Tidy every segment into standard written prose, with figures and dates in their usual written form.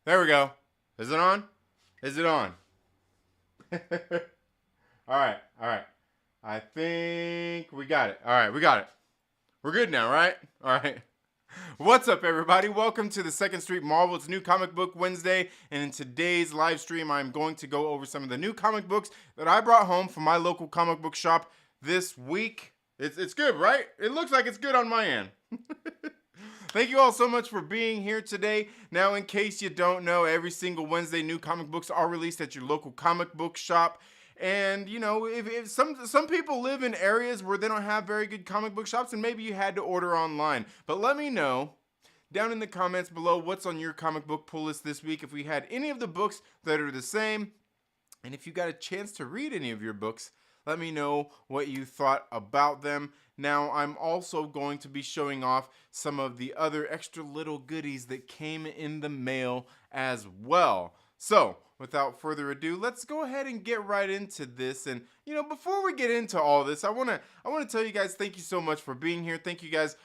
There we go. Is it on? Is it on? All right. All right. I think we got it. All right, we got it. We're good now, right? All right. What's up, everybody? Welcome to the Second Street Marvel. It's New Comic Book Wednesday, and in today's live stream, I'm going to go over some of the new comic books that I brought home from my local comic book shop this week. It's good, right? It looks like it's good on my end. Thank you all so much for being here today. Now, in case you don't know, every single Wednesday, new comic books are released at your local comic book shop. And, you know, if some people live in areas where they don't have very good comic book shops, and maybe you had to order online. But let me know down in the comments below what's on your comic book pull list this week, if we had any of the books that are the same. And if you got a chance to read any of your books, let me know what you thought about them. Now, I'm also going to be showing off some of the other extra little goodies that came in the mail as well. So, without further ado, let's go ahead and get right into this. And, you know, before we get into all this, I want to tell you guys thank you so much for being here. Thank you guys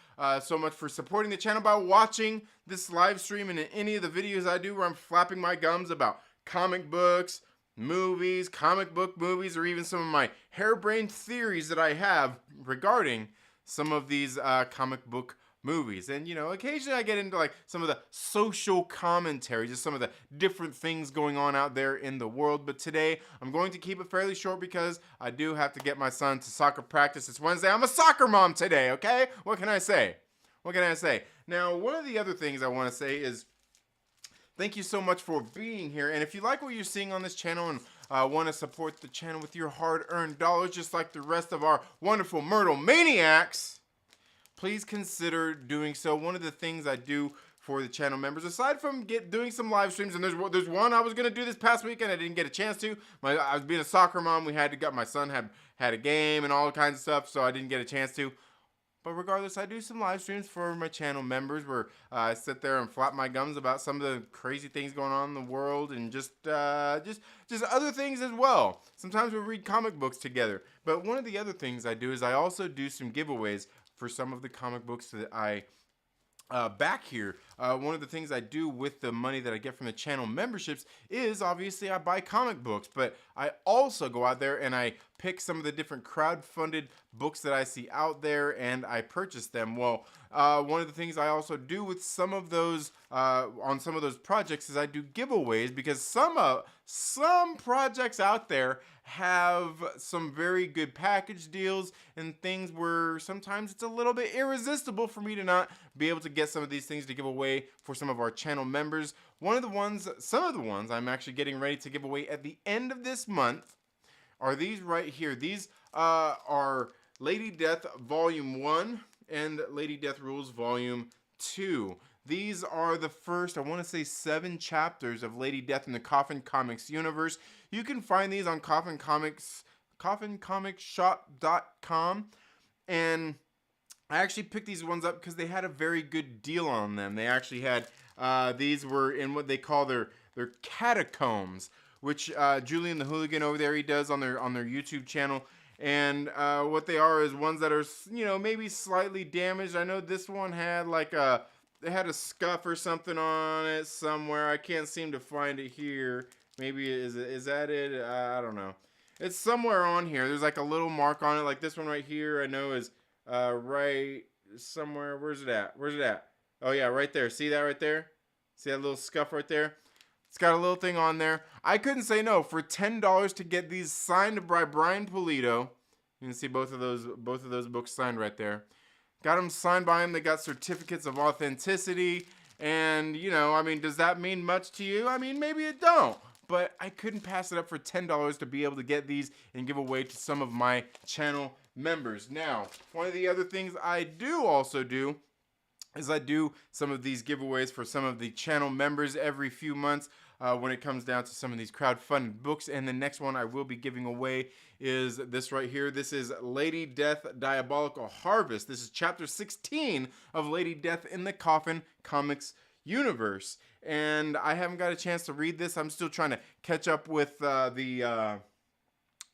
so much for supporting the channel by watching this live stream and any of the videos I do where I'm flapping my gums about comic books, movies, comic book movies, or even some of my harebrained theories that I have regarding some of these comic book movies. And, you know, occasionally I get into like some of the social commentary, just some of the different things going on out there in the world. But today I'm going to keep it fairly short because I do have to get my son to soccer practice. It's Wednesday. I'm a soccer mom today, okay? What can I say? What can I say? Now, one of the other things I want to say is thank you so much for being here. And if you like what you're seeing on this channel and want to support the channel with your hard-earned dollars, just like the rest of our wonderful Myrtle Maniacs, please consider doing so. One of the things I do for the channel members, aside from doing some live streams, and there's one I was going to do this past weekend, I didn't get a chance to. I was being a soccer mom. My son had a game and all kinds of stuff, so I didn't get a chance to. But regardless, I do some live streams for my channel members where I sit there and flap my gums about some of the crazy things going on in the world and just other things as well. Sometimes we read comic books together. But one of the other things I do is I also do some giveaways for some of the comic books that I back here. One of the things I do with the money that I get from the channel memberships is obviously I buy comic books, but I also go out there and I pick some of the different crowd-funded books that I see out there and I purchase them. Well, one of the things I also do with some of those on some of those projects is I do giveaways, because some projects out there have some very good package deals and things where sometimes it's a little bit irresistible for me to not be able to get some of these things to give away for some of our channel members. Some of the ones I'm actually getting ready to give away at the end of this month are these right here. These are Lady Death Volume 1 and Lady Death Rules Volume 2. These are the first, I want to say, 7 chapters of Lady Death in the Coffin Comics universe. You can find these on coffincomicsshop.com. And I actually picked these ones up because they had a very good deal on them. They actually had, these were in what they call their catacombs, which Julian the Hooligan over there, he does on their YouTube channel. And what they are is ones that are, you know, maybe slightly damaged. I know this one had like it had a scuff or something on it somewhere. I can't seem to find it here. Maybe is that it? I don't know. It's somewhere on here. There's like a little mark on it, like this one right here. I know is right somewhere. Where's it at? Where's it at? Oh yeah, right there. See that right there? See that little scuff right there? It's got a little thing on there. I couldn't say no. For $10 to get these signed by Brian Pulido. You can see both of those books signed right there. Got them signed by him. They got certificates of authenticity. And, you know, I mean, does that mean much to you? I mean, maybe it don't. But I couldn't pass it up for $10 to be able to get these and give away to some of my channel members. Now, one of the other things I do also do is I do some of these giveaways for some of the channel members every few months when it comes down to some of these crowdfunded books. And the next one I will be giving away is this right here. This is Lady Death Diabolical Harvest. This is chapter 16 of Lady Death in the Coffin Comics universe. And I haven't got a chance to read this. I'm still trying to catch up with the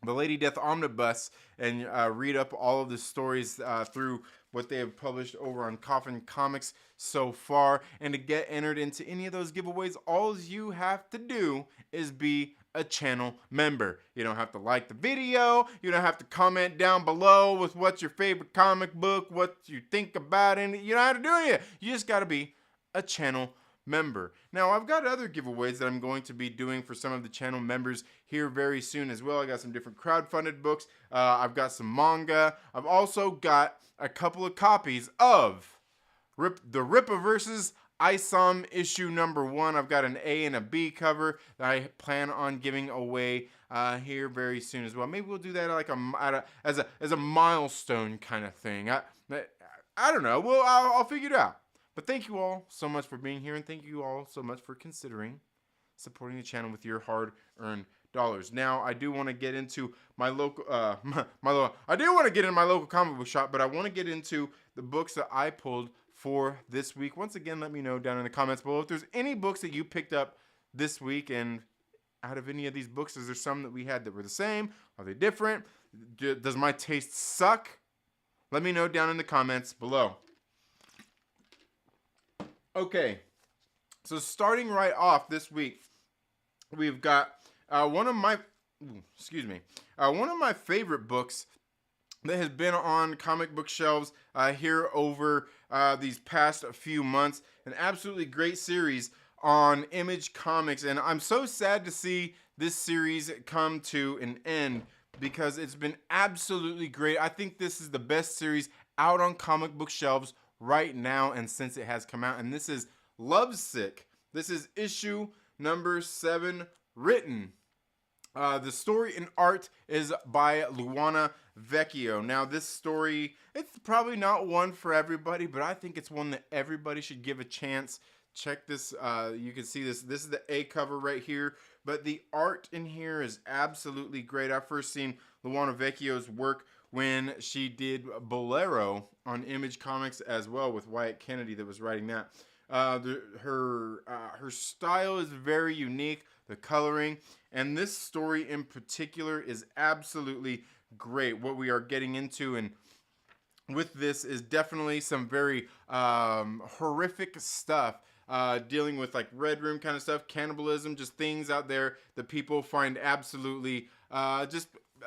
the Lady Death Omnibus and read up all of the stories through what they have published over on Coffin Comics so far. And to get entered into any of those giveaways, all you have to do is be a channel member. You don't have to like the video. You don't have to comment down below with what's your favorite comic book, what you think about it. You don't have to do it. You just got to be a channel member. Now, I've got other giveaways that I'm going to be doing for some of the channel members here very soon as well. I got some different crowdfunded books. I've got some manga. I've also got a couple of copies of the Rippaverse's ISOM issue number 1. I've got an A and a B cover that I plan on giving away here very soon as well. Maybe we'll do that like as a milestone kind of thing. I don't know. Well, I'll figure it out. But thank you all so much for being here, and thank you all so much for considering supporting the channel with your hard-earned dollars. Now, I do want to get into my local, I do want to get into my local comic book shop, but I want to get into the books that I pulled for this week. Once again, let me know down in the comments below if there's any books that you picked up this week, and out of any of these books, is there some that we had that were the same? Are they different? Does my taste suck? Let me know down in the comments below. Okay, so starting right off this week, we've got one of my favorite books that has been on comic book shelves here over these past few months. An absolutely great series on Image Comics, and I'm so sad to see this series come to an end because it's been absolutely great. I think this is the best series out on comic book shelves right now and since it has come out, and this is Lovesick. This is issue number 7 written. The story and art is by Luana Vecchio. Now this story, it's probably not one for everybody, but I think it's one that everybody should give a chance. Check this, you can see this is the A cover right here, but the art in here is absolutely great. I've first seen Luana Vecchio's work when she did Bolero on Image Comics as well with Wyatt Kennedy that was writing that. Her style is very unique, the coloring, and this story in particular is absolutely great. What we are getting into and with this is definitely some very horrific stuff, dealing with like Red Room kind of stuff, cannibalism, just things out there that people find absolutely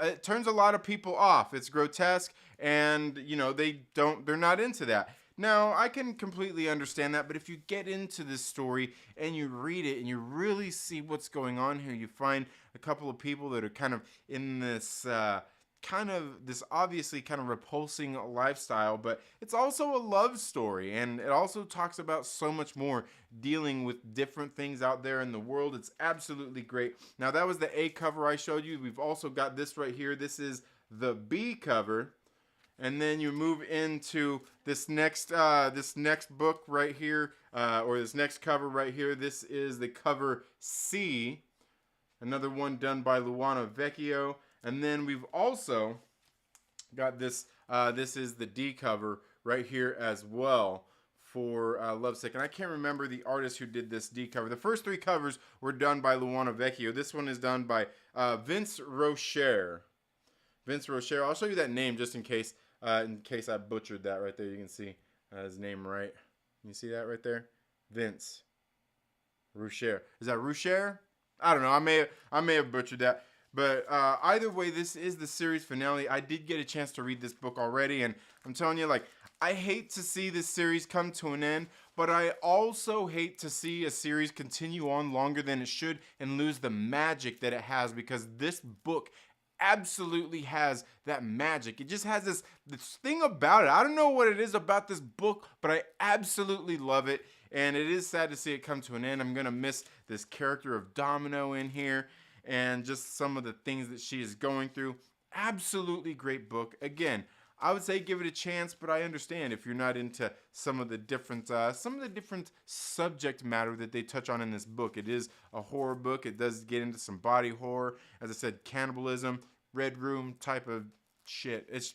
it turns a lot of people off. It's grotesque, and you know they're not into that. Now, I can completely understand that, but if you get into this story and you read it and you really see what's going on here, you find a couple of people that are kind of in this this obviously kind of repulsing lifestyle, but it's also a love story, and it also talks about so much more, dealing with different things out there in the world. It's absolutely great. Now, that was the A cover I showed you. We've also got this right here. This is the B cover, and then you move into this next book right here, or this next cover right here. This is the cover C, another one done by Luana Vecchio. And then we've also got this, this is the D cover right here as well for Lovesick. And I can't remember the artist who did this D cover. The first 3 covers were done by Luana Vecchio. This one is done by Vince Rocher. Vince Rocher. I'll show you that name just in case I butchered that right there. You can see his name right. You see that right there? Vince Rocher. Is that Rocher? I don't know. I may have butchered that. But either way, this is the series finale. I did get a chance to read this book already, and I'm telling you, like, I hate to see this series come to an end, but I also hate to see a series continue on longer than it should and lose the magic that it has, because this book absolutely has that magic. It just has this thing about it. I don't know what it is about this book, but I absolutely love it, and it is sad to see it come to an end. I'm going to miss this character of Domino in here, and just some of the things that she is going through. Absolutely great book. Again, I would say give it a chance, but I understand if you're not into some of the different subject matter that they touch on in this book. It is a horror book. It does get into some body horror. As I said, cannibalism, Red Room type of shit. It's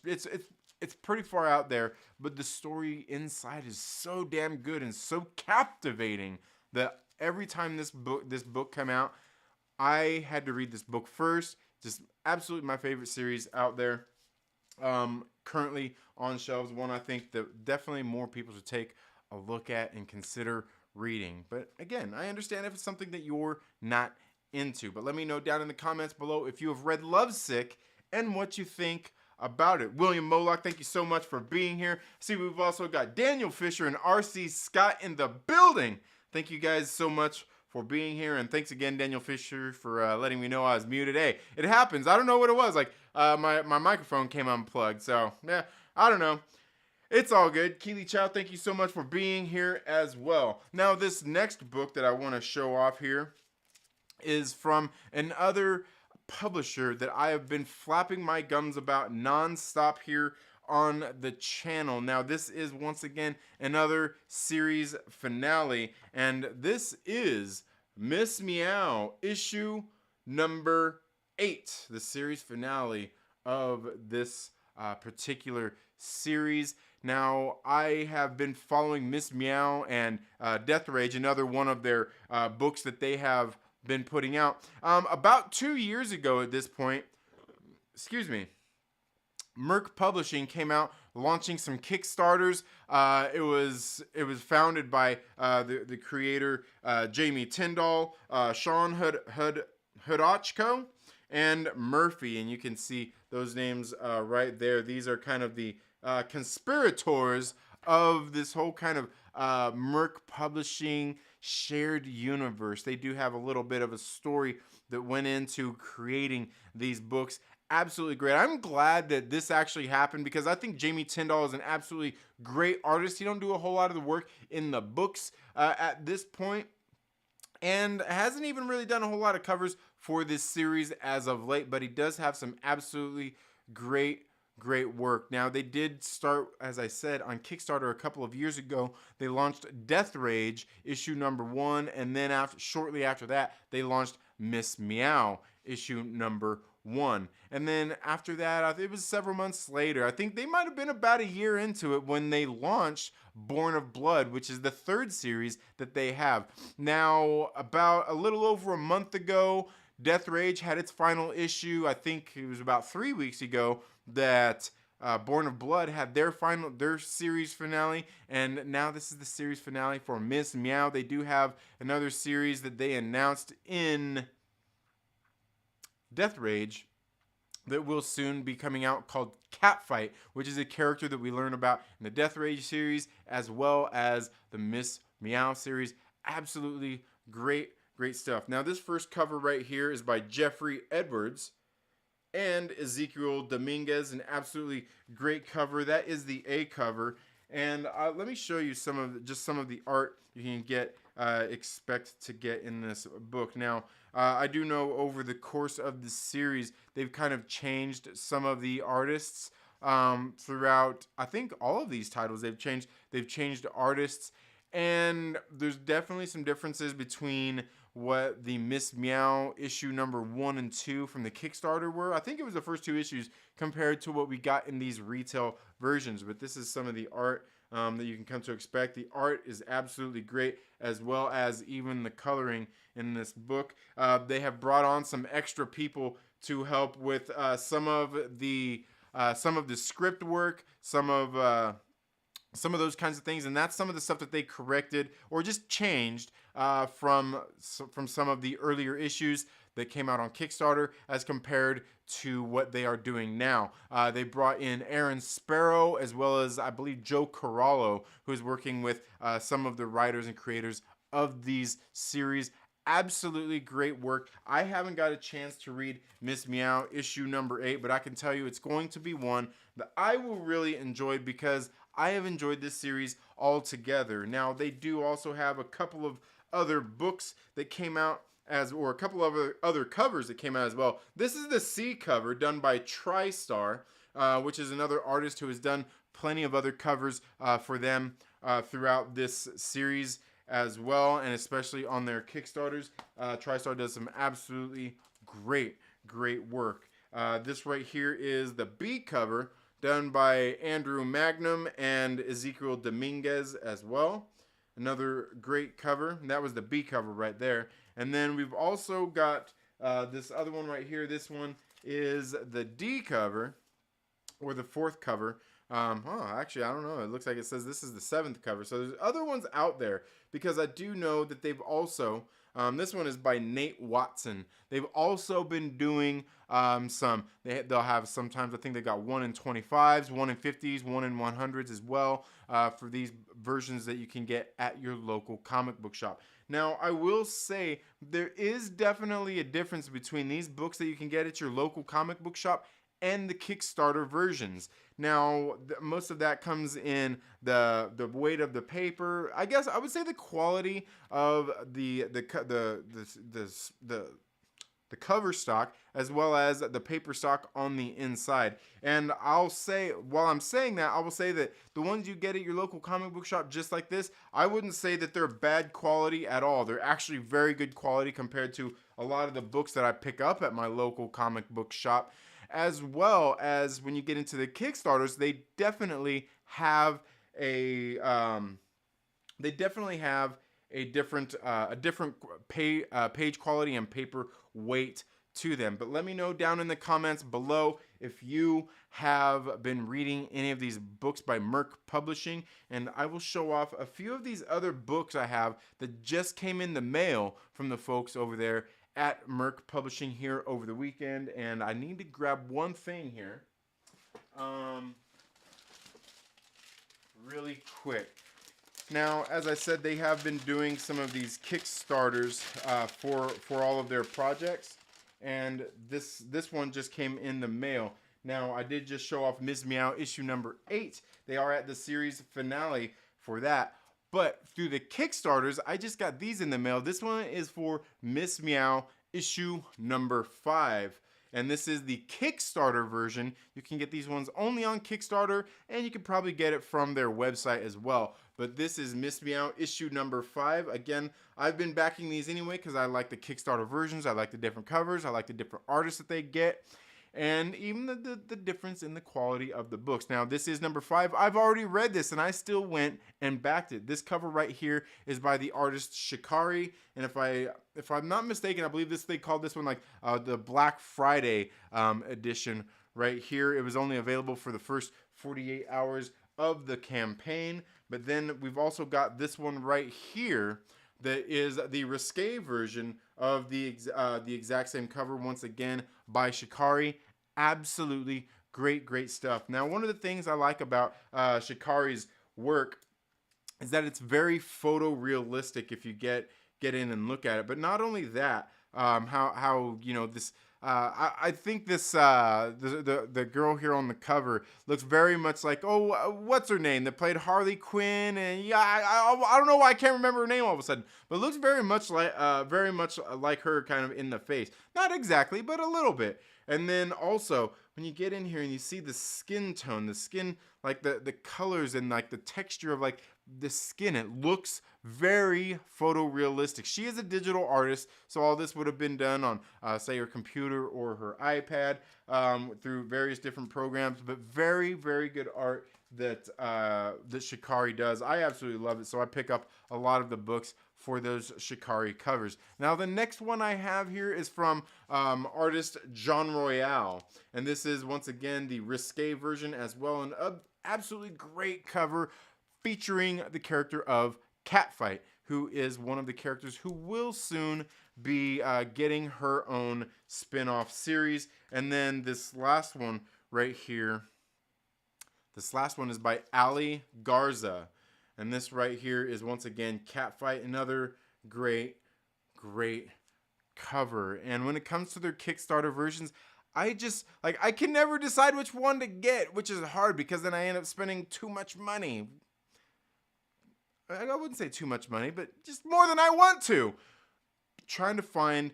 pretty far out there, but the story inside is so damn good and so captivating that every time this book came out, I had to read this book first Just absolutely my favorite series out there. Currently on shelves, one I think that definitely more people should take a look at and consider reading. But again, I understand if it's something that you're not into. But let me know down in the comments below if you have read Lovesick and what you think about it. William Moloch, thank you so much for being here. See, we've also got Daniel Fisher and RC Scott in the building. Thank you guys so much for being here, and thanks again, Daniel Fisher, for letting me know I was muted. Hey, it happens. I don't know what it was. Like, my microphone came unplugged, so, yeah, I don't know. It's all good. Keely Chow, thank you so much for being here as well. Now, this next book that I want to show off here is from another publisher that I have been flapping my gums about nonstop here on the channel. Now, this is once again another series finale, and this is Miss Meow issue number 8, the series finale of this particular series. Now, I have been following Miss Meow and Death Rage, another one of their books that they have been putting out. About 2 years ago at this point, Merc Publishing came out launching some Kickstarters. It was founded by the creator Jamie Tyndall, Sean Hudachko, and Murphy, and you can see those names right there. These are kind of the conspirators of this whole kind of Merc Publishing shared universe. They do have a little bit of a story that went into creating these books. Absolutely great. I'm glad that this actually happened because I think Jamie Tyndall is an absolutely great artist. He don't do a whole lot of the work in the books at this point, and hasn't even really done a whole lot of covers for this series as of late, but he does have some absolutely great work. Now, they did start, as I said, on Kickstarter a couple of years ago. They launched Death Rage issue number 1, and then shortly after that, they launched Miss Meow issue number 1. And then after that, it was several months later. I think they might have been about a year into it when they launched Born of Blood, which is the 3rd series that they have. Now, about a little over a month ago, Death Rage had its final issue. I think it was about 3 weeks ago that Born of Blood had their series finale, and now this is the series finale for Miss Meow. They do have another series that they announced in Death Rage that will soon be coming out called Catfight, which is a character that we learn about in the Death Rage series as well as the Miss Meow series. Absolutely great stuff. Now, this first cover right here is by Jeffrey Edwards and Ezekiel Dominguez, an absolutely great cover. That is the A cover, and let me show you some of the art you can expect to get in this book. Now, I do know over the course of the series, they've kind of changed some of the artists throughout. I think all of these titles they've changed artists, and there's definitely some differences between what the Miss Meow issue number 1 and 2 from the Kickstarter were. I think it was the first 2 issues compared to what we got in these retail versions, but this is some of the art that you can come to expect. The art is absolutely great, as well as even the coloring in this book. They have brought on some extra people to help with some of the script work, some of those kinds of things, and that's some of the stuff that they corrected or just changed from some of the earlier issues that came out on Kickstarter as compared to what they are doing now. They brought in Aaron Sparrow as well as, I believe, Joe Corallo, who is working with some of the writers and creators of these series. Absolutely great work. I haven't got a chance to read Miss Meow issue number 8, but I can tell you it's going to be one that I will really enjoy because I have enjoyed this series altogether. Now, they do also have a couple of other books that came out or a couple of other covers that came out as well. This is the C cover done by TriStar, which is another artist who has done plenty of other covers for them throughout this series as well, and especially on their Kickstarters. TriStar does some absolutely great work. This right here is the B cover done by Andrew Magnum and Ezekiel Dominguez as well. Another great cover. That was the B cover right there. And then we've also got this other one right here. This one is the D cover, or the 4th cover. Actually, I don't know. It looks like it says this is the 7th cover. So there's other ones out there, because I do know that they've also, this one is by Nate Watson. They've also been doing they'll have sometimes, I think they got 1 in 25s, 1 in 50s, 1 in 100s as well, for these versions that you can get at your local comic book shop. Now, I will say there is definitely a difference between these books that you can get at your local comic book shop and the Kickstarter versions. Now, most of that comes in the weight of the paper. I guess I would say the quality of the cover stock, as well as the paper stock on the inside. And I'll say, while I'm saying that, I will say that the ones you get at your local comic book shop, just like this, I wouldn't say that they're bad quality at all. They're actually very good quality compared to a lot of the books that I pick up at my local comic book shop. As well as when you get into the Kickstarters, they definitely have a different page quality and paper weight to them. But let me know down in the comments below if you have been reading any of these books by Merc Publishing, and I will show off a few of these other books I have that just came in the mail from the folks over there at Merc Publishing here over the weekend. And I need to grab one thing here really quick. Now, as I said, they have been doing some of these Kickstarters for all of their projects, and this one just came in the mail. Now, I did just show off Ms. Meow issue number 8. They are at the series finale for that. But through the Kickstarters, I just got these in the mail. This one is for Ms. Meow issue number 5. And this is the Kickstarter version. You can get these ones only on Kickstarter, and you can probably get it from their website as well. But this is Ms. Meow issue number 5. Again, I've been backing these anyway because I like the Kickstarter versions. I like the different covers. I like the different artists that they get. And even the difference in the quality of the books. Now, this is number 5. I've already read this, and I still went and backed it. This cover right here is by the artist Shikari, and if I'm not mistaken, I believe they called this one like the Black Friday edition right here. It was only available for the first 48 hours of the campaign, but then we've also got this one right here that is the risque version of the exact same cover, once again by Shikari. Absolutely great stuff. Now, one of the things I like about Shikari's work is that it's very photorealistic if you get in and look at it. But not only that, how you know this. I think this the girl here on the cover looks very much like, what's her name that played Harley Quinn, and yeah, I don't know why I can't remember her name all of a sudden, but it looks very much like her kind of in the face. Not exactly, but a little bit. And then also when you get in here and you see the skin tone, like the colors and like the texture of like the skin, it looks very photorealistic. She is a digital artist, so all this would have been done on say her computer or her iPad through various different programs, but very good art that Shikari does. I absolutely love it, so I pick up a lot of the books for those Shikari covers. Now, the next one I have here is from artist John Royale, and this is once again the risque version as well, an absolutely great cover featuring the character of Catfight, who is one of the characters who will soon be getting her own spin-off series. And then this last one right here, this last one is by Ali Garza. And this right here is once again Catfight, another great cover. And when it comes to their Kickstarter versions, I can never decide which one to get, which is hard because then I end up spending too much money. I wouldn't say too much money, but just more than I want to. Trying to find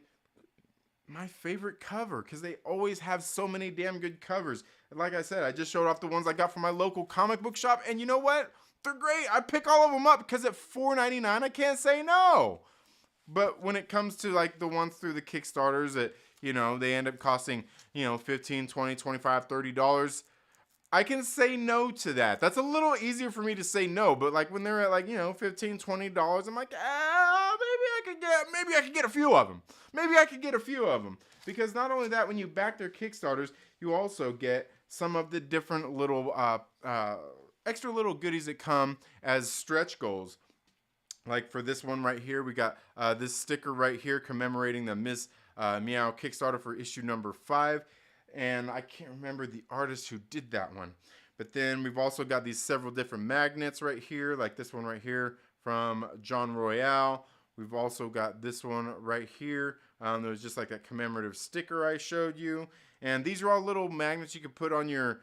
my favorite cover because they always have so many damn good covers. And like I said, I just showed off the ones I got from my local comic book shop, and you know what? They're great. I pick all of them up because at $4.99 I can't say no. But when it comes to like the ones through the Kickstarters that, you know, they end up costing, you know, $15, $20, $25, $30, I can say no to that. That's a little easier for me to say no, but like when they're at like, you know, $15, $20, I'm like, maybe I maybe I could get a few of them. Maybe I could get a few of them. Because not only that, when you back their Kickstarters, you also get some of the different little extra little goodies that come as stretch goals. Like for this one right here, we got this sticker right here commemorating the Miss Meow Kickstarter for issue number 5. And I can't remember the artist who did that one. But then we've also got these several different magnets right here, like this one right here from John Royale. We've also got this one right here. There's just like that commemorative sticker I showed you. And these are all little magnets you can put on your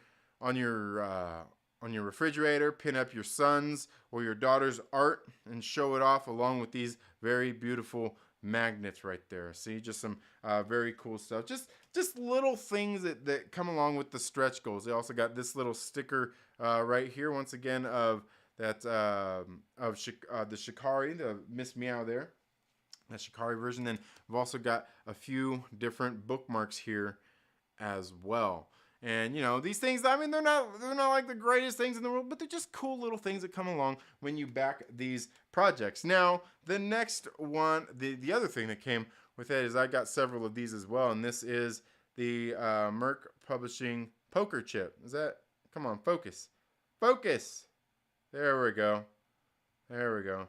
refrigerator, pin up your son's or your daughter's art and show it off along with these very beautiful magnets right there. See, just some very cool stuff. Just little things that come along with the stretch goals. They also got this little sticker right here, once again, of that the Shikari, the Miss Meow there, that Shikari version. Then we've also got a few different bookmarks here as well. And you know, these things, I mean, they're not like the greatest things in the world, but they're just cool little things that come along when you back these projects. Now, the next one, the other thing that came with it is I got several of these as well, and this is the Merc Publishing poker chip. Is that? Come on, focus. Focus. There we go. There we go.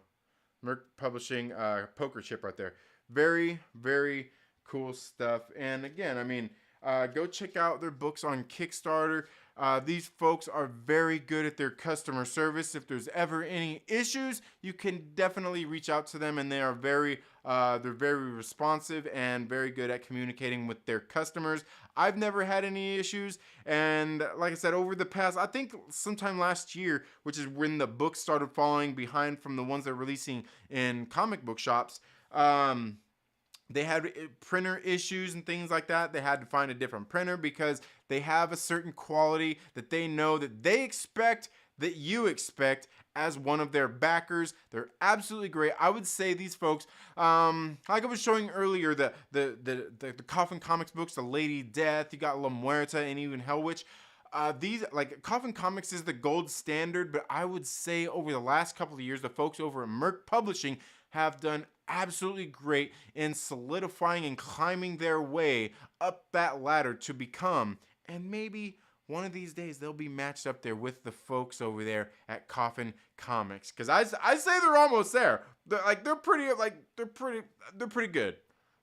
Merc Publishing poker chip right there. Very, very cool stuff. And again, I mean, go check out their books on Kickstarter. These folks are very good at their customer service. If there's ever any issues, you can definitely reach out to them, and they are very responsive and very good at communicating with their customers. I've never had any issues, and like I said, over the past, I think sometime last year, which is when the books started falling behind from the ones they're releasing in comic book shops, they had printer issues and things like that. They had to find a different printer because they have a certain quality that they know that they expect, that you expect as one of their backers. They're absolutely great. I would say these folks, like I was showing earlier, the Coffin Comics books, the Lady Death, you got La Muerta, and even Hell Witch. These, like, Coffin Comics is the gold standard, but I would say over the last couple of years, the folks over at Merc Publishing have done absolutely great in solidifying and climbing their way up that ladder to become, and maybe one of these days they'll be matched up there with the folks over there at Coffin Comics, because I say they're almost there. They're pretty good.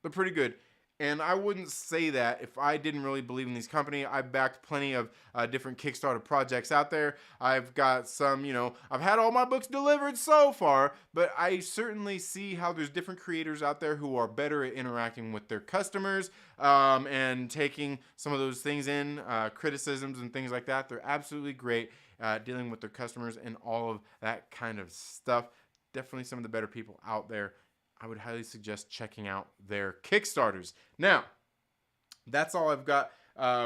They're pretty good. And I wouldn't say that if I didn't really believe in these company. I've backed plenty of different Kickstarter projects out there. I've got some, I've had all my books delivered so far, but I certainly see how there's different creators out there who are better at interacting with their customers and taking some of those things in, criticisms and things like that. They're absolutely great dealing with their customers and all of that kind of stuff. Definitely some of the better people out there. I would highly suggest checking out their Kickstarters. Now, that's all I've got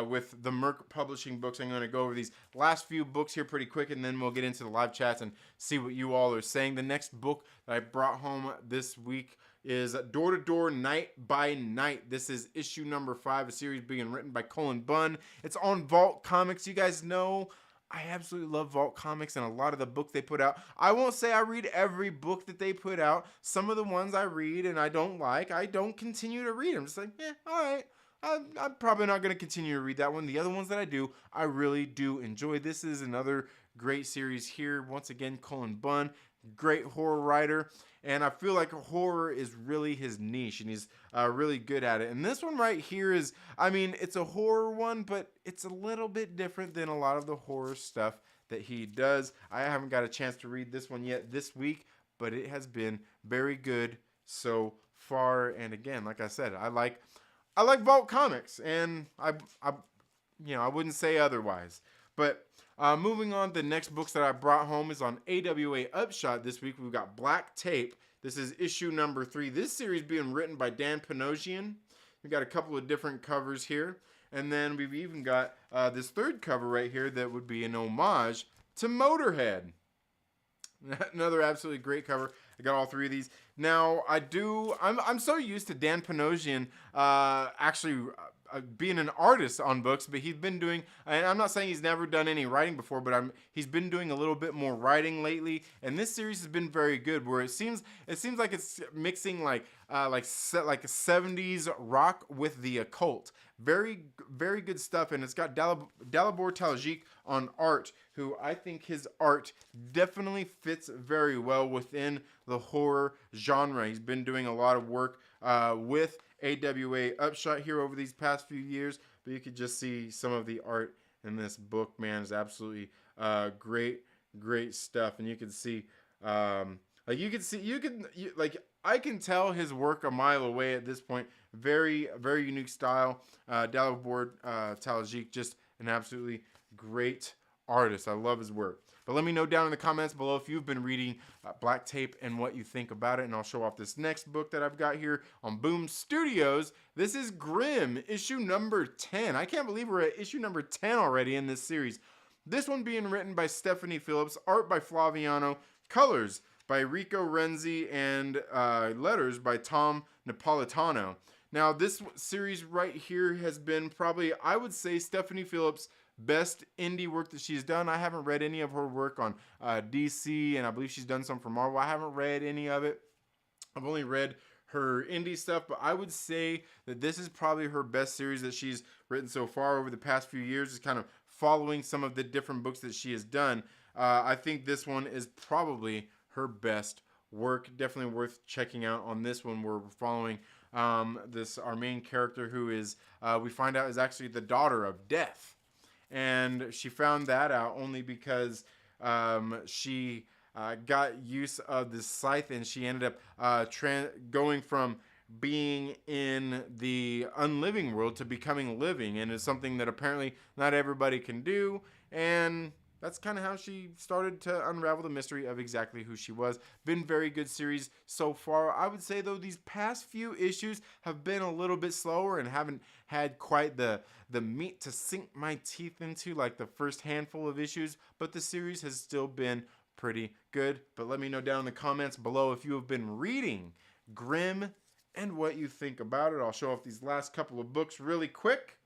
with the Merc Publishing books. I'm going to go over these last few books here pretty quick, and then we'll get into the live chats and see what you all are saying. The next book that I brought home this week is Door to Door Night by Night. This is issue number 5, a series being written by Cullen Bunn. It's on Vault Comics. You guys know I absolutely love Vault Comics and a lot of the books they put out. I won't say I read every book that they put out. Some of the ones I read and I don't like, I don't continue to read. I'm just like, all right. I'm probably not going to continue to read that one. The other ones that I do, I really do enjoy. This is another great series here. Once again, Cullen Bunn, great horror writer. And I feel like horror is really his niche, and he's really good at it. And this one right here is, I mean, it's a horror one, but it's a little bit different than a lot of the horror stuff that he does. I haven't got a chance to read this one yet this week, but it has been very good so far. And again, like I said, I like Vault Comics, and I wouldn't say otherwise. But moving on, the next books that I brought home is on AWA Upshot this week. We've got Black Tape. This is issue number 3. This series being written by Dan Panosian. We've got a couple of different covers here. And then we've even got this third cover right here that would be an homage to Motorhead. Another absolutely great cover. I got all 3 of these. Now, I'm so used to Dan Panosian actually being an artist on books, but he's been doing, and I'm not saying he's never done any writing before, but he's been doing a little bit more writing lately, and this series has been very good, where it seems like it's mixing like a 70s rock with the occult. Very, very good stuff, and it's got Dalibor Talajik on art, who I think his art definitely fits very well within the horror genre. He's been doing a lot of work with AWA Upshot here over these past few years, but you could just see some of the art in this book, man. Is absolutely great stuff, and you can see I can tell his work a mile away at this point. Very, very unique style. Dalibor Talajik, just an absolutely great artist. I love his work. But let me know down in the comments below if you've been reading Black Tape and what you think about it. And I'll show off this next book that I've got here on Boom Studios. This is Grimm, issue number 10. I can't believe we're at issue number 10 already in this series. This one being written by Stephanie Phillips, art by Flaviano, colors by Rico Renzi, and letters by Tom Napolitano. Now, this series right here has been probably, I would say, Stephanie Phillips' best indie work that she's done. I haven't read any of her work on DC, and I believe she's done some for Marvel. I haven't read any of it. I've only read her indie stuff, but I would say that this is probably her best series that she's written so far over the past few years. Is kind of following some of the different books that she has done. I think this one is probably her best work. Definitely worth checking out on this one. We're following our main character, who is we find out is actually the daughter of Death, and she found that out only because she got use of the scythe, and she ended up going from being in the unliving world to becoming living, and it's something that apparently not everybody can do, and that's kind of how she started to unravel the mystery of exactly who she was. Been very good series so far. I would say, though, these past few issues have been a little bit slower and haven't had quite the meat to sink my teeth into like the first handful of issues, but the series has still been pretty good. But let me know down in the comments below if you have been reading Grimm and what you think about it. I'll show off these last couple of books really quick.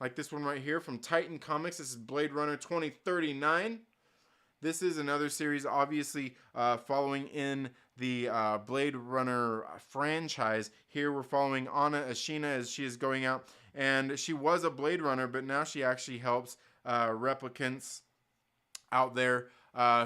Like this one right here from Titan Comics. This is Blade Runner 2039. This is another series, obviously, following in the Blade Runner franchise. Here we're following Anna Ashina as she is going out. And she was a Blade Runner, but now she actually helps replicants out there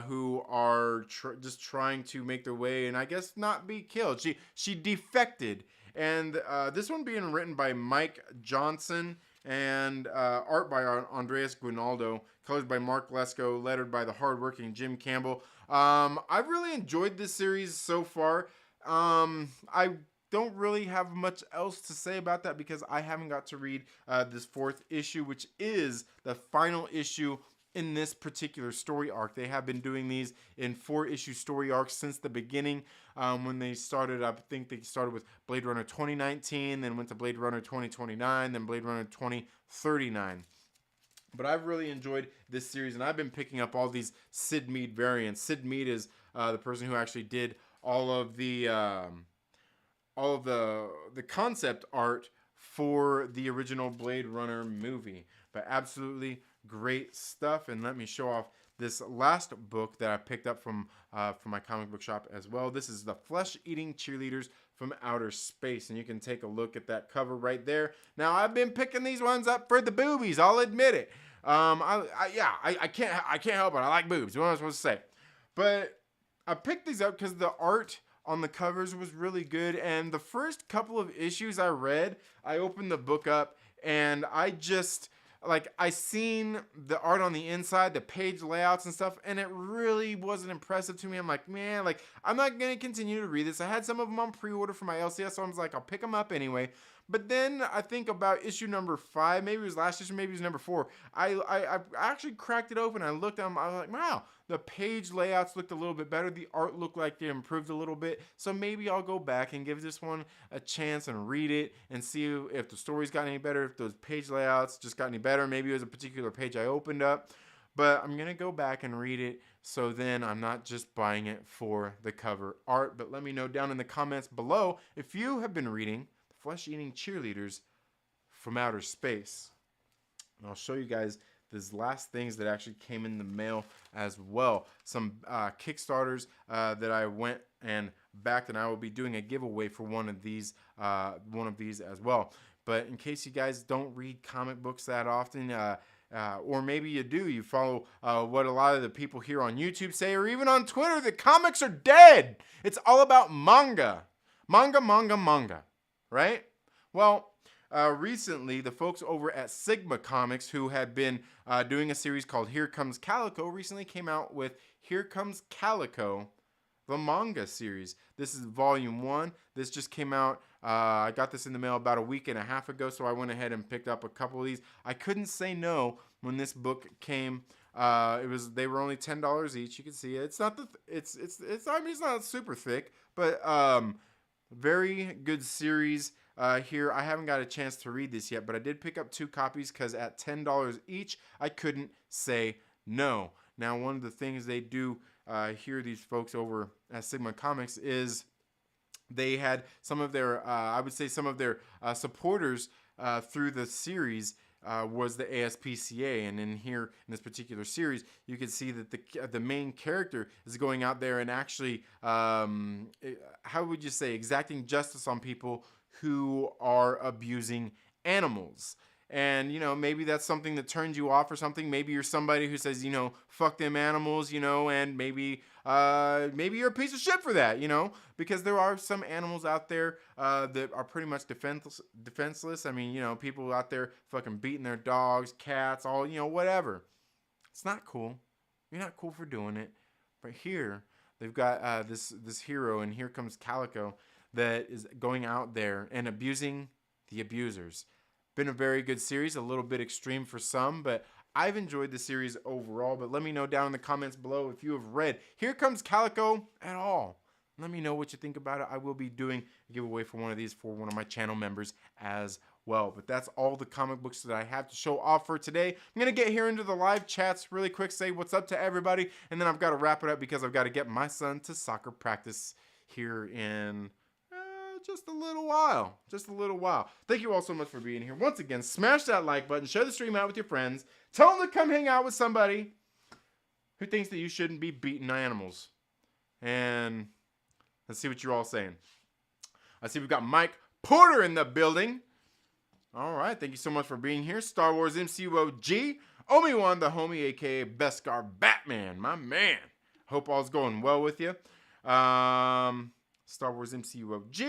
who are just trying to make their way and I guess not be killed. She defected. And this one being written by Mike Johnson, and art by Andreas Guinaldo, colors by Mark Lesko, lettered by the hardworking Jim Campbell. I've really enjoyed this series so far. I don't really have much else to say about that because I haven't got to read this 4th issue, which is the final issue in this particular story arc. They have been doing these in 4-issue story arcs since the beginning. When they started, I think they started with Blade Runner 2019, then went to Blade Runner 2029, then Blade Runner 2039. But I've really enjoyed this series, and I've been picking up all these Sid Mead variants. Sid Mead is the person who actually did all of the concept art for the original Blade Runner movie. But absolutely great stuff. And let me show off this last book that I picked up from my comic book shop as well. This is The Flesh-Eating Cheerleaders from Outer Space, and you can take a look at that cover right there. Now, I've been picking these ones up for the boobies, I'll admit it. I can't help it. I like boobs. What am I supposed to say? But I picked these up because the art on the covers was really good, and the first couple of issues I read, I opened the book up, and I seen the art on the inside, the page layouts and stuff, and it really wasn't impressive to me. I'm like, man, I'm not going to continue to read this. I had some of them on pre-order for my LCS, so I was like, I'll pick them up anyway. But then I think about issue number 5, maybe it was last issue, maybe it was number 4. I actually cracked it open. I looked at them. I was like, wow, the page layouts looked a little bit better. The art looked like they improved a little bit. So maybe I'll go back and give this one a chance and read it and see if the story's got any better, if those page layouts just got any better. Maybe it was a particular page I opened up. But I'm going to go back and read it, so then I'm not just buying it for the cover art. But let me know down in the comments below if you have been reading Flesh-Eating Cheerleaders from outer space. And I'll show you guys these last things that actually came in the mail as well. Some Kickstarters that I went and backed, and I will be doing a giveaway for one of these as well. But in case you guys don't read comic books that often, or maybe you do, you follow what a lot of the people here on YouTube say, or even on Twitter, that comics are dead. It's all about manga. Manga, right? Well, recently, the folks over at Sigma Comics, who had been doing a series called Here Comes Calico, recently came out with Here Comes Calico, the manga series. This is volume 1. This just came out. I got this in the mail about a week and a half ago, so I went ahead and picked up a couple of these. I couldn't say no when this book came. They were only $10 each. You can see it. It's not it's not super thick, but very good series. Here, I haven't got a chance to read this yet, but I did pick up 2 copies because at $10 each, I couldn't say no. Now, one of the things they do here, these folks over at Sigma Comics, is they had some of their, I would say some of their supporters through the series was the ASPCA, and in here in this particular series, you can see that the main character is going out there and actually, how would you say, exacting justice on people who are abusing animals. And, you know, maybe that's something that turns you off or something. Maybe you're somebody who says, you know, fuck them animals, you know, and maybe you're a piece of shit for that, you know, because there are some animals out there that are pretty much defenseless. I mean, you know, people out there fucking beating their dogs, cats, all, you know, whatever. It's not cool. You're not cool for doing it. But here, they've got this hero, and Here Comes Calico, that is going out there and abusing the abusers. Been a very good series, a little bit extreme for some, but I've enjoyed the series overall. But let me know down in the comments below if you have read Here Comes Calico at all. Let me know what you think about it. I will be doing a giveaway for one of these for one of my channel members as well. But that's all the comic books that I have to show off for today. I'm going to get here into the live chats really quick, say what's up to everybody, and then I've got to wrap it up because I've got to get my son to soccer practice here in just a little while. Thank you all so much for being here. Once again, smash that like button, share the stream out with your friends, tell them to come hang out with somebody who thinks that you shouldn't be beating animals. And let's see what you're all saying. I see we've got Mike Porter in the building. All right, thank you so much for being here. StarWarsMCU-OG, Obi-Juan the homie, aka Beskar Batman, my man. Hope all's going well with you. StarWarsMCU-OG.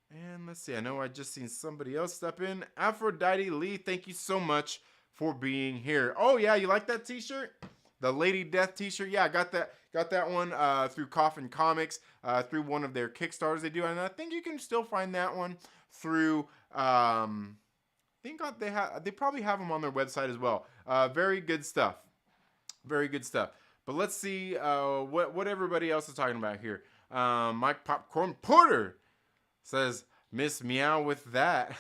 And let's see, I know I just seen somebody else step in. Aphrodite Lee, thank you so much for being here. Oh yeah, you like that t-shirt? The Lady Death t-shirt? Yeah, I got that one through Coffin Comics, through one of their Kickstarters they do. And I think you can still find that one through, they probably have them on their website as well. Very good stuff. Very good stuff. But let's see what everybody else is talking about here. Mike Popcorn Porter says, Miss Meow with that.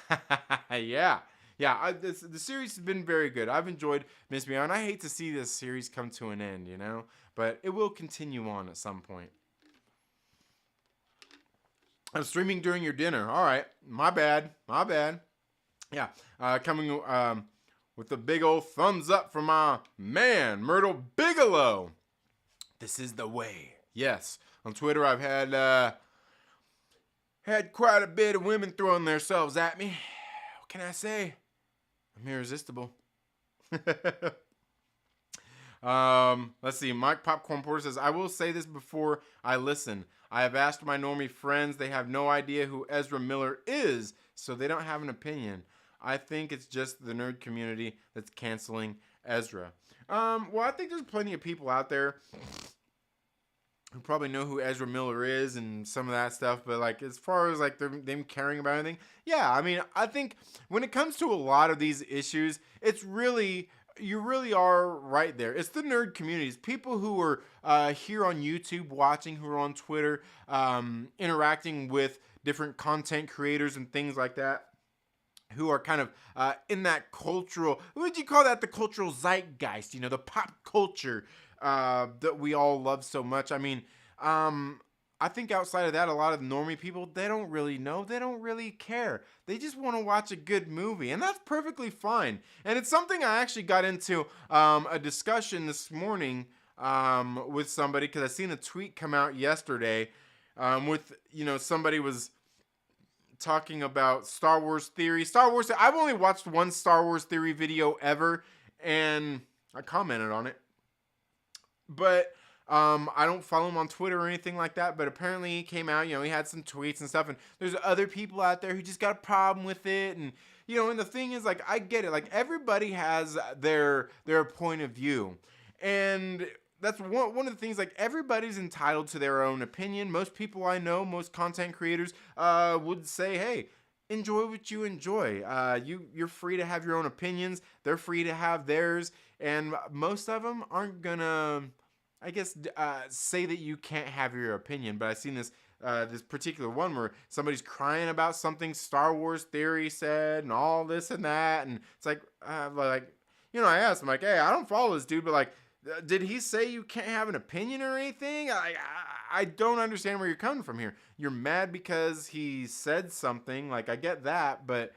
Yeah. The series has been very good. I've enjoyed Miss Meow, and I hate to see this series come to an end, you know? But it will continue on at some point. I'm streaming during your dinner. All right. My bad. Yeah. Coming with the big old thumbs up from my man, Myrtle Bigelow. This is the way. Yes. On Twitter, I've had quite a bit of women throwing themselves at me. What can I say? I'm irresistible. Let's see. Mike Popcorn Porter says, I will say this before I listen. I have asked my normie friends. They have no idea who Ezra Miller is, so they don't have an opinion. I think it's just the nerd community that's canceling Ezra. Well, I think there's plenty of people out there who probably know who Ezra Miller is and some of that stuff, but like as far as like them caring about anything, yeah, I mean, I think when it comes to a lot of these issues, it's really, you really are right there. It's the nerd communities, people who are here on YouTube watching, who are on Twitter, interacting with different content creators and things like that, who are kind of in that cultural, what would you call that? The cultural zeitgeist, you know, the pop culture that we all love so much. I mean, I I think outside of that, a lot of normie people, they don't really know. They don't really care. They just want to watch a good movie, and that's perfectly fine. And it's something I actually got into a discussion this morning with somebody, because I seen a tweet come out yesterday with, somebody was talking about Star Wars theory. I've only watched one Star Wars theory video ever, and I commented on it. But I don't follow him on Twitter or anything like that, but apparently he came out, he had some tweets and stuff, and there's other people out there who just got a problem with it, and and the thing is, like, I get it, like, everybody has their point of view, and that's one of the things, like, everybody's entitled to their own opinion. Most people I know, most content creators would say, hey, enjoy what you enjoy. You're free to have your own opinions. They're free to have theirs, and most of them aren't gonna, I guess, say that you can't have your opinion. But I've seen this particular one where somebody's crying about something Star Wars theory said and all this and that, and it's like, I asked him, like, hey, I don't follow this dude, but like, did he say you can't have an opinion or anything? I don't understand where you're coming from here. You're mad because he said something. Like, I get that, but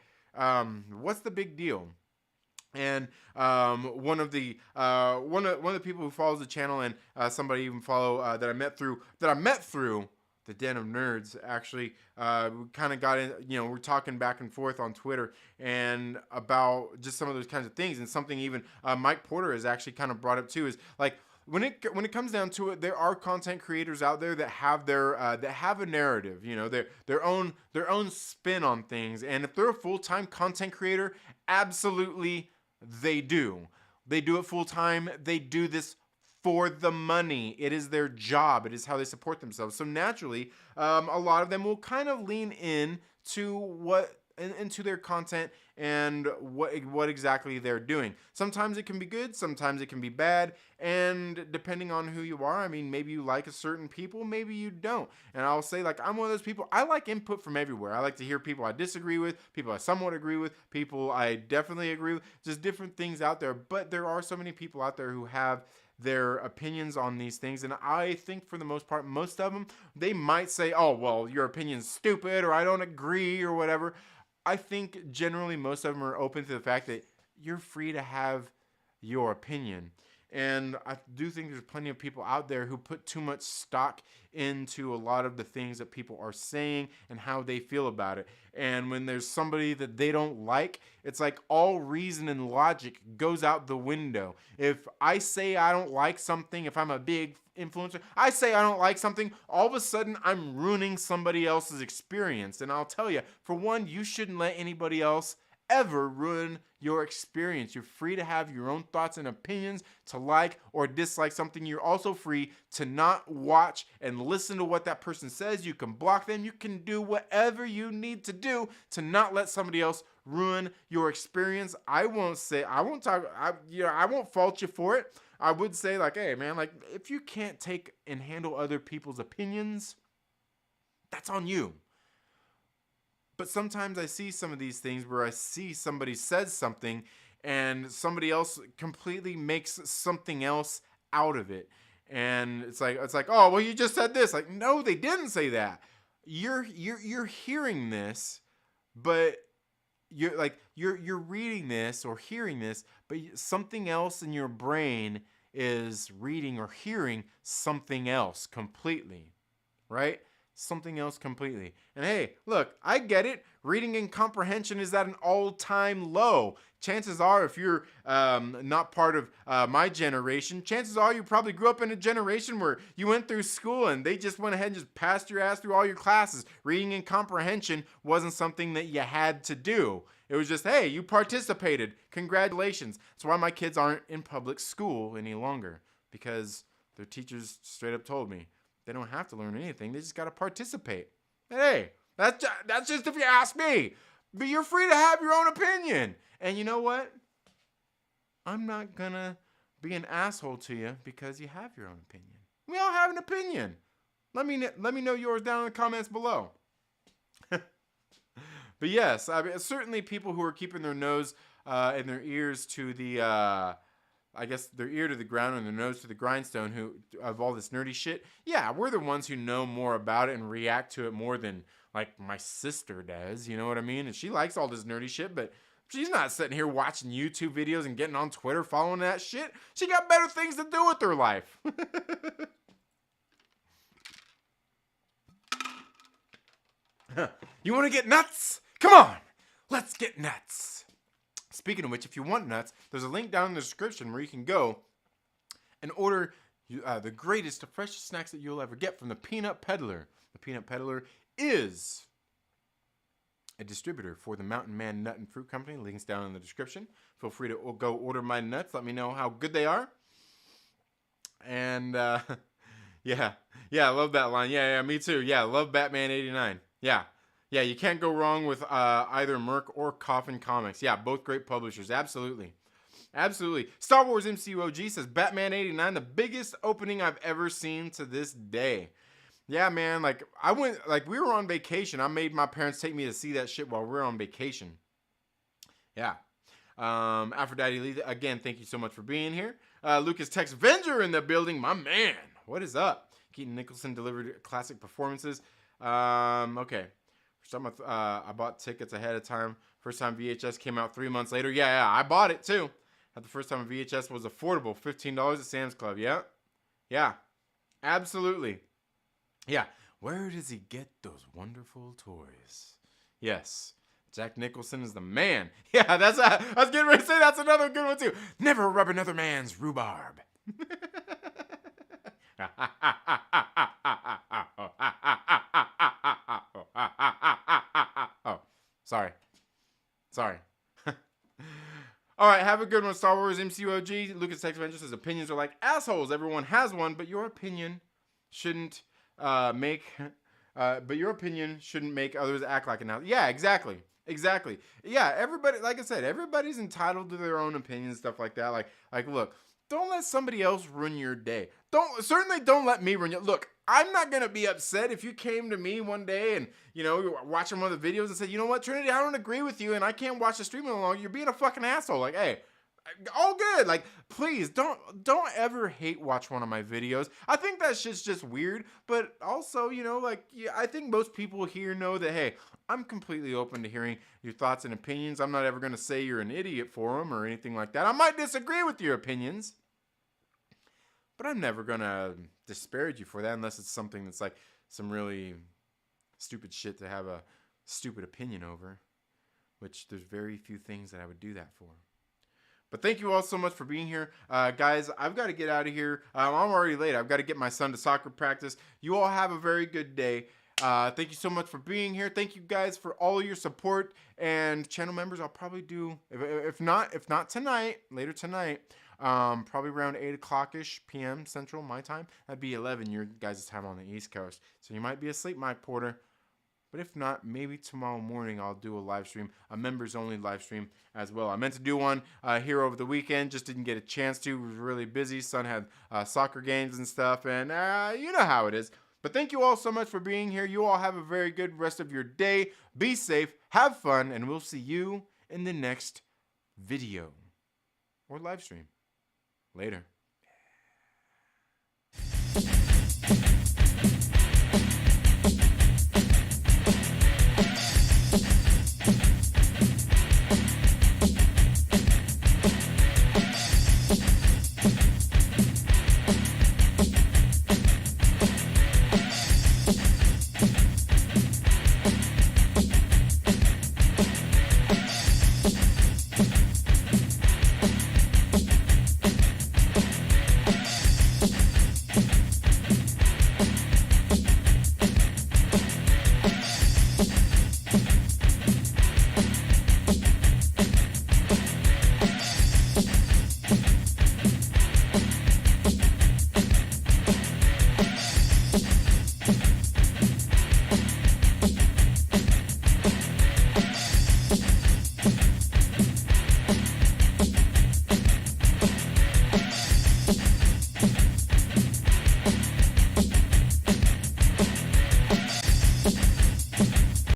what's the big deal? And one of the people who follows the channel, and somebody even follow that I met through the Den of Nerds, actually, we kind of got in, we're talking back and forth on Twitter and about just some of those kinds of things, and something even Mike Porter has actually kind of brought up too, is like, when it comes down to it, there are content creators out there that have that have a narrative, their own spin on things, and if they're a full-time content creator, absolutely they do it full-time. They do this for the money. It is their job. It is how they support themselves. So naturally, a lot of them will kind of lean into their content and what exactly they're doing. Sometimes it can be good, sometimes it can be bad, and depending on who you are, I mean, maybe you like a certain people, maybe you don't. And I'll say, like, I'm one of those people, I like input from everywhere. I like to hear people I disagree with, people I somewhat agree with, people I definitely agree with, just different things out there. But there are so many people out there who have their opinions on these things, and I think for the most part, most of them, they might say, oh, well, your opinion's stupid, or I don't agree, or whatever. I think generally most of them are open to the fact that you're free to have your opinion. And I do think there's plenty of people out there who put too much stock into a lot of the things that people are saying and how they feel about it. And when there's somebody that they don't like, it's like all reason and logic goes out the window. If I say I don't like something, if I'm a big influencer, I say I don't like something, all of a sudden I'm ruining somebody else's experience. And I'll tell you, for one, you shouldn't let anybody else ever ruin your experience. You're free to have your own thoughts and opinions, to like or dislike something. You're also free to not watch and listen to what that person says. You can block them. You can do whatever you need to do to not let somebody else ruin your experience. I won't fault you for it. I would say, like, hey man, like, if you can't take and handle other people's opinions, that's on you. But sometimes I see some of these things where I see somebody says something and somebody else completely makes something else out of it. And it's like, oh, well, you just said this. Like, no, they didn't say that. You're hearing this, but you're reading this or hearing this, but something else in your brain is reading or hearing something else completely, right? Something else completely. And hey, look, I get it. Reading and comprehension is at an all-time low. Chances are, if you're not part of my generation, chances are you probably grew up in a generation where you went through school and they just went ahead and just passed your ass through all your classes. Reading and comprehension wasn't something that you had to do. It was just, hey, you participated. Congratulations. That's why my kids aren't in public school any longer, because their teachers straight up told me they don't have to learn anything. They just got to participate. Hey, that's just if you ask me. But you're free to have your own opinion. And you know what? I'm not going to be an asshole to you because you have your own opinion. We all have an opinion. Let me know yours down in the comments below. But yes, I mean, certainly people who are keeping their nose and their ears to the I guess, their ear to the ground and their nose to the grindstone who of all this nerdy shit. Yeah, we're the ones who know more about it and react to it more than, like, my sister does. You know what I mean? And she likes all this nerdy shit, but she's not sitting here watching YouTube videos and getting on Twitter following that shit. She got better things to do with her life. You want to get nuts? Come on, let's get nuts. Speaking of which, if you want nuts, there's a link down in the description where you can go and order the greatest, the freshest snacks that you'll ever get from the Peanut Peddler. The Peanut Peddler is a distributor for the Mountain Man Nut and Fruit Company. Links down in the description. Feel free to go order my nuts. Let me know how good they are. And yeah, I love that line. Yeah, me too. Yeah, I love Batman 89. Yeah, you can't go wrong with either Merc or Coffin Comics. Yeah, both great publishers. Absolutely. Star Wars MCU-OG says Batman 89, the biggest opening I've ever seen to this day. Yeah, man, like, we were on vacation. I made my parents take me to see that shit while we were on vacation. Yeah. Aphrodite Lee, again, thank you so much for being here. Lucas Texvenger in the building. My man, what is up? Keaton Nicholson delivered classic performances. Okay. I bought tickets ahead of time. First time VHS came out 3 months later. Yeah, I bought it too. At the first time VHS was affordable. $15 at Sam's Club. Yeah. Absolutely. Yeah. Where does he get those wonderful toys? Yes. Jack Nicholson is the man. Yeah, I was getting ready to say that's another good one too. Never rub another man's rhubarb. Oh, sorry. All right, have a good one, Star Wars MCU-OG. Lucas Texvenger says opinions are like assholes. Everyone has one, but your opinion shouldn't make others act like it now. Yeah, exactly. Yeah, everybody, like I said, everybody's entitled to their own opinions and stuff like that. Like, look, don't let somebody else ruin your day. Certainly don't let me ruin your. Look, I'm not gonna be upset if you came to me one day and, you know, you're watching one of the videos and said, you know what, Trinity, I don't agree with you and I can't watch the stream any longer. You're being a fucking asshole. Like, hey, all good. Like, please don't ever hate watch one of my videos. I think that shit's just weird, but also, you know, like, yeah, I think most people here know that, hey, I'm completely open to hearing your thoughts and opinions. I'm not ever going to say you're an idiot for them or anything like that. I might disagree with your opinions, but I'm never going to disparage you for that unless it's something that's like some really stupid shit to have a stupid opinion over, which there's very few things that I would do that for. But thank you all so much for being here. Guys, I've got to get out of here. I'm already late. I've got to get my son to soccer practice. You all have a very good day. Thank you so much for being here. Thank you guys for all your support. And channel members, I'll probably do, if not tonight, later tonight, probably around 8 o'clock-ish p.m. Central, my time. That'd be 11 your guys' time on the East Coast. So you might be asleep, Mike Porter. But if not, maybe tomorrow morning I'll do a live stream, a members-only live stream as well. I meant to do one here over the weekend, just didn't get a chance to. Was really busy. Son had soccer games and stuff, and you know how it is. But thank you all so much for being here. You all have a very good rest of your day. Be safe, have fun, and we'll see you in the next video or live stream. Later.